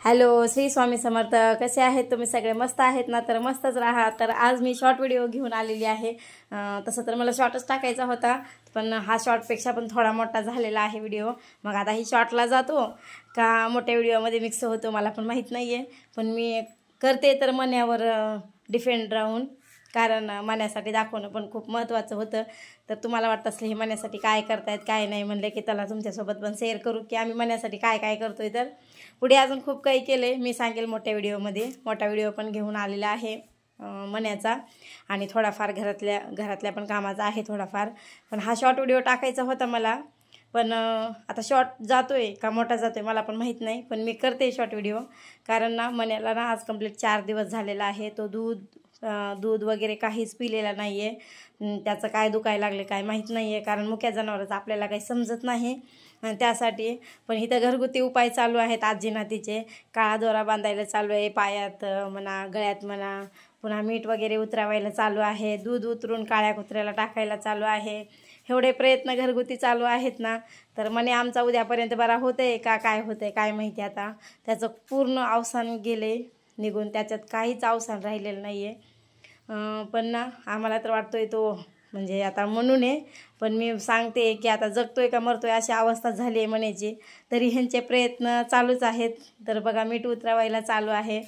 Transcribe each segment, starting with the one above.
Hello, Shri Swami Samarth. कसे आहेत तुम्ही सगळे? मस्त आहेत ना? तर मस्तच राहा. तर आज मी शॉर्ट व्हिडिओ घेऊन आलेली आहे. तसं तर मला शॉर्टच टाकायचा होता, पण हा शॉर्टपेक्षा पण थोडा मोठा झालेला आहे व्हिडिओ. मग आता ही शॉर्टला जातो का मोठ्या व्हिडिओमध्ये मिक्स होतो मला पण माहीत नाही आहे. पण मी करते तर मण्यावर डिपेंड राहून, कारण मण्यासाठी दाखवणं पण खूप महत्त्वाचं होतं. तर तुम्हाला वाटत असलं हे मण्यासाठी काय करतायत काय नाही, म्हणले की त्याला तुमच्यासोबत पण शेअर करू की आम्ही मण्यासाठी काय काय करतोय. तर पुढे अजून खूप काही केले मी सांगेल मोठ्या व्हिडिओमध्ये. मोठा व्हिडिओ पण घेऊन आलेला आहे मण्याचा, आणि थोडाफार घरातल्या पण कामाचा आहे थोडाफार. पण हा शॉर्ट व्हिडिओ टाकायचा होता मला, पण आता शॉर्ट जातोय का मोठा जातोय मला पण माहीत नाही. पण मी करते शॉर्ट व्हिडिओ, कारण ना मण्याला ना आज कंप्लीट 4 दिवस झालेला आहे. तो दूध वगैरे काहीच पिलेला नाही आहे. त्याचं काय दुखायला लागले काय माहीत नाही आहे, कारण मुक्या जनावराचं आपल्याला काही समजत नाही त्यासाठी. पण इथं घरगुती उपाय चालू आहेत आजीना तिचे. काळा दोरा बांधायला चालू आहे, पायात म्हणा गळ्यात म्हणा. पुन्हा मीठ वगैरे उतरवायला चालू आहे, दूध उतरून काळ्या कुत्र्याला टाकायला चालू आहे. एवढे प्रयत्न घरगुती चालू आहेत ना. तर म्हणे आमचा उद्यापर्यंत बरा होतंय का काय होतंय काय माहिती. आता त्याचं पूर्ण अवसान गेले निघून, त्याच्यात काहीच अवसान राहिलेलं नाही आहे. पण ना आम्हाला तर वाटतोय तो म्हणजे आता म्हणून आहे, पण मी सांगते की आता जगतोय का मरतोय अशी अवस्था झाली आहे म्हणायची. तरी ह्यांचे प्रयत्न चालूच आहेत. तर बघा मीठ उतरवायला चालू आहे.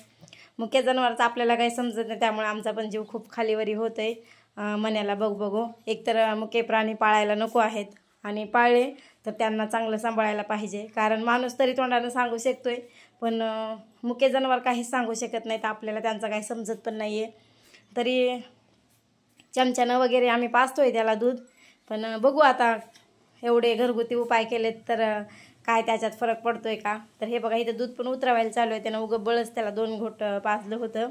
मुख्य जनावरचं आपल्याला काही समजत नाही, त्यामुळे आमचा पण जीव खूप खालीवरी होत आहे मण्याला बघू. एकतर मुके प्राणी पाळायला नको आहेत, आणि पाळले तर त्यांना चांगलं सांभाळायला पाहिजे. कारण माणूस तरी तोंडानं सांगू शकतोय, पण मुके जनावर काहीच सांगू शकत नाहीत आपल्याला, त्यांचं काही समजत पण नाही आहे. तरी चमच्यानं वगैरे आम्ही पाजतोय त्याला दूध. पण बघू आता एवढे घरगुती उपाय केलेत तर काय त्याच्यात फरक पडतोय का. तर हे बघा इथं दूध पण उतरवायला चालू आहे. त्यानं उगं बळच त्याला 2 घोट पाजलं होतं.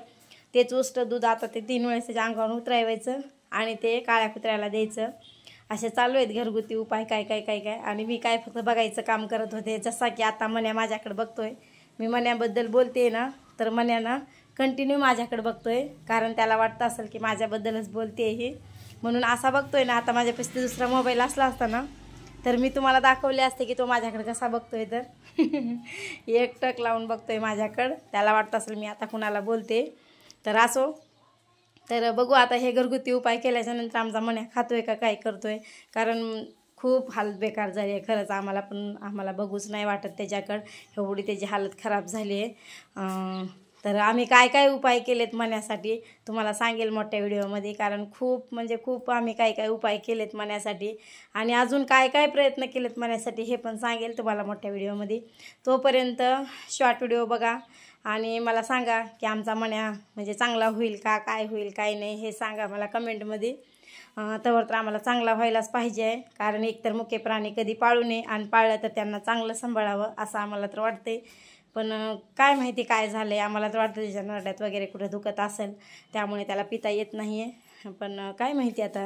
तेच उष्ट दूध आता ते 3 वेळेस त्याच्या अंगावर उतरावायचं आणि ते काळ्या कुत्र्याला द्यायचं. असे चालू आहेत घरगुती उपाय काय काय काय काय. आणि मी काय फक्त बघायचं काम करत होते. जसा की आता मण्या माझ्याकडे बघतोय, मी मण्याबद्दल बोलते ना, तर मण्यानं कंटिन्यू माझ्याकडे बघतोय, कारण त्याला वाटतं असेल की माझ्याबद्दलच बोलते ही, म्हणून असा बघतोय ना. आता माझ्यापाशी दुसरा मोबाईल असला असता ना, तर मी तुम्हाला दाखवले असते की तो माझ्याकडे कसा बघतोय. तर एकटक लावून बघतोय माझ्याकडं, त्याला वाटतं असेल मी आता कुणाला बोलते. तर असो, तर बघू आता हे घरगुती उपाय केल्याच्या नंतर आमचा मण्या खातोय का काय करतोय. कारण खूप हालत बेकार झाली आहे खरंच. आम्हाला बघूच नाही वाटत त्याच्याकडं, एवढी त्याची हालत खराब झाली आहे. तर आम्ही काय काय उपाय केलेत मण्यासाठी तुम्हाला सांगेल मोठ्या व्हिडिओमध्ये, कारण खूप म्हणजे खूप आम्ही काय काय उपाय केलेत मण्यासाठी, आणि अजून काय काय प्रयत्न केलेत मण्यासाठी हे पण सांगेल तुम्हाला मोठ्या व्हिडिओमध्ये. तोपर्यंत शॉर्ट व्हिडिओ बघा आणि मला सांगा की आमचा मण्या म्हणजे चांगला होईल का काय होईल काय नाही हे सांगा मला कमेंटमध्ये. तवर तर आम्हाला चांगला व्हायलाच पाहिजे, कारण एकतर मुके प्राणी कधी पाळू नये, आणि पाळलं तर त्यांना चांगलं सांभाळावं असं आम्हाला तर वाटते. पण काय माहिती काय झालं आहे, आम्हाला तर वाटतं त्याच्या नरड्यात वगैरे कुठं दुखत असेल, त्यामुळे त्याला पिता येत नाही आहे. पण काय माहिती आता.